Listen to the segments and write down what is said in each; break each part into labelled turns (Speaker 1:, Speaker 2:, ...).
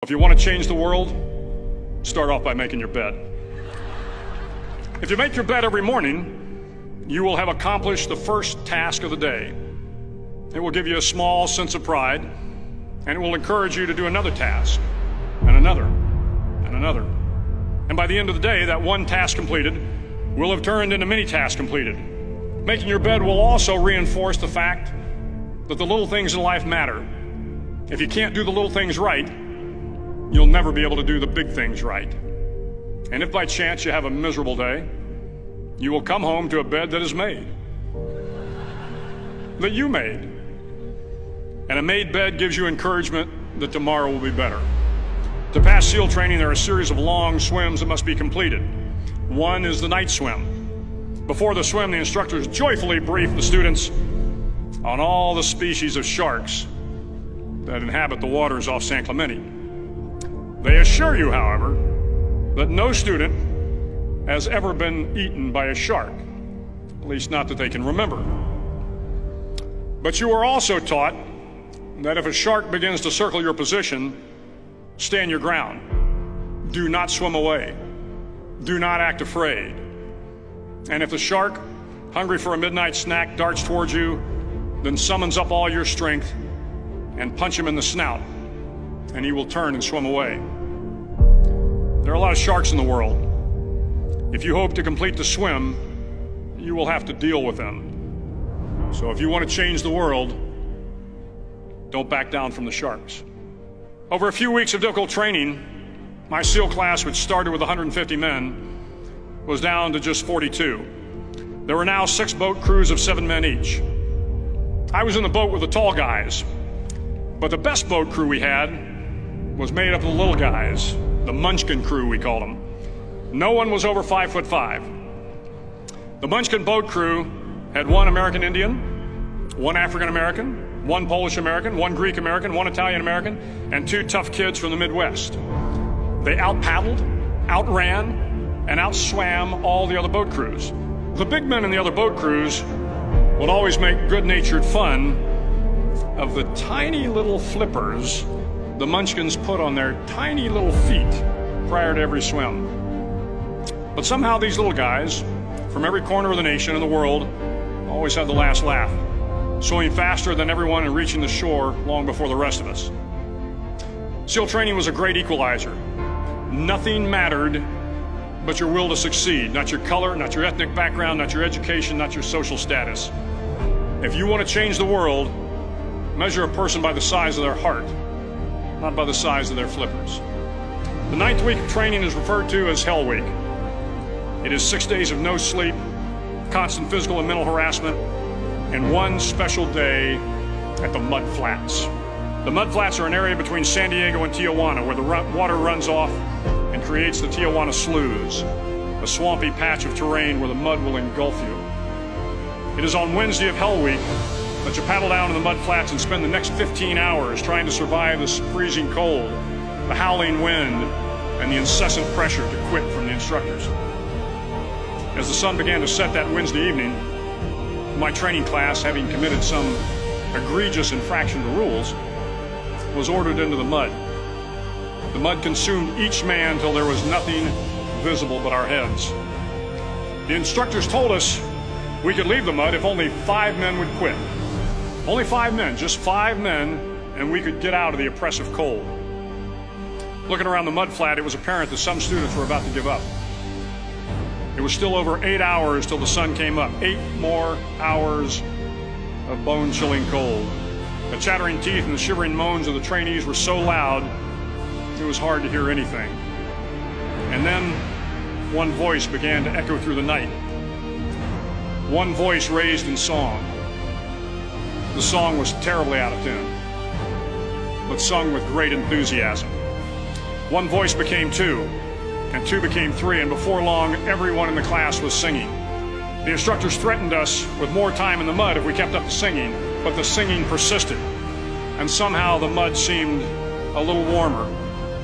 Speaker 1: If you want to change the world, start off by making your bed. If you make your bed every morning, you will have accomplished the first task of the day. It will give you a small sense of pride, and it will encourage you to do another task, and another, and another. And by the end of the day, that one task completed will have turned into many tasks completed. Making your bed will also reinforce the fact that the little things in life matter. If you can't do the little things right, you'll never be able to do the big things right. And if by chance you have a miserable day, you will come home to a bed that is made, that you made. And a made bed gives you encouragement that tomorrow will be better. To pass SEAL training, there are a series of long swims that must be completed. One is the night swim. Before the swim, the instructors joyfully brief the students on all the species of sharks that inhabit the waters off San Clemente. They assure you, however, that no student has ever been eaten by a shark, at least not that they can remember. But you are also taught that if a shark begins to circle your position, stand your ground. Do not swim away. Do not act afraid. And if the shark, hungry for a midnight snack, darts towards you, then summons up all your strength and punch him in the snout, and he will turn and swim away. There are a lot of sharks in the world. If you hope to complete the swim, you will have to deal with them. So if you want to change the world, don't back down from the sharks. Over a few weeks of difficult training, my SEAL class, which started with 150 men, was down to just 42. There were now 6 boat crews of 7 men each. I was in the boat with the tall guys, but the best boat crew we had was made up of the little guys, the Munchkin crew, we called them. No one was over 5'5". The Munchkin boat crew had 1 American Indian, 1 African American, 1 Polish American, 1 Greek American, 1 Italian American, and 2 tough kids from the Midwest. They out-paddled, outran, and outswam all the other boat crews. The big men in the other boat crews would always make good-natured fun of the tiny little flippers the Munchkins put on their tiny little feet prior to every swim. But somehow these little guys from every corner of the nation and the world always had the last laugh, swimming faster than everyone and reaching the shore long before the rest of us. SEAL training was a great equalizer. Nothing mattered but your will to succeed, not your color, not your ethnic background, not your education, not your social status. If you want to change the world, measure a person by the size of their heart, not by the size of their flippers. The 9th week of training is referred to as Hell Week. It is 6 days of no sleep, constant physical and mental harassment, and 1 special day at the Mud Flats. The Mud Flats are an area between San Diego and Tijuana where the water runs off and creates the Tijuana Sloughs, a swampy patch of terrain where the mud will engulf you. It is on Wednesday of Hell Week that you paddle down to the Mud Flats and spend the next 15 hours trying to survive the freezing cold, the howling wind, and the incessant pressure to quit from the instructors. As the sun began to set that Wednesday evening, my training class, having committed some egregious infraction to rules, was ordered into the mud. The mud consumed each man till there was nothing visible but our heads. The instructors told us we could leave the mud if only 5 men would quit. Only 5 men, just 5 men, and we could get out of the oppressive cold. Looking around the mud flat, it was apparent that some students were about to give up. It was still over 8 hours till the sun came up. 8 more hours of bone-chilling cold. The chattering teeth and the shivering moans of the trainees were so loud, it was hard to hear anything. And then one voice began to echo through the night. One voice raised in song. The song was terribly out of tune, but sung with great enthusiasm. One voice became 2, and 2 became 3, and before long, everyone in the class was singing. The instructors threatened us with more time in the mud if we kept up the singing, but the singing persisted, and somehow the mud seemed a little warmer,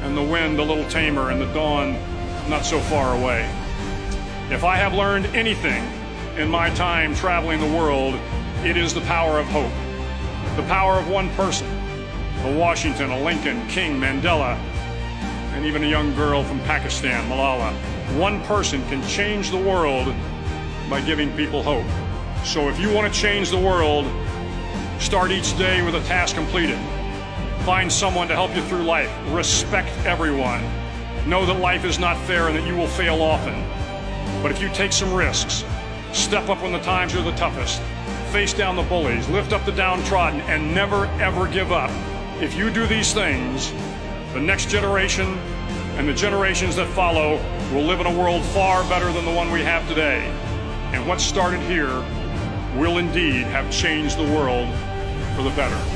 Speaker 1: and the wind a little tamer, and the dawn not so far away. If I have learned anything in my time traveling the world, it is the power of hope. The power of one person, a Washington, a Lincoln, King, Mandela, and even a young girl from Pakistan, Malala. One person can change the world by giving people hope. So if you want to change the world, start each day with a task completed. Find someone to help you through life. Respect everyone. Know that life is not fair and that you will fail often. But if you take some risks, step up when the times are the toughest, face down the bullies, lift up the downtrodden, and never ever give up. If you do these things, the next generation and the generations that follow will live in a world far better than the one we have today. And what started here will indeed have changed the world for the better.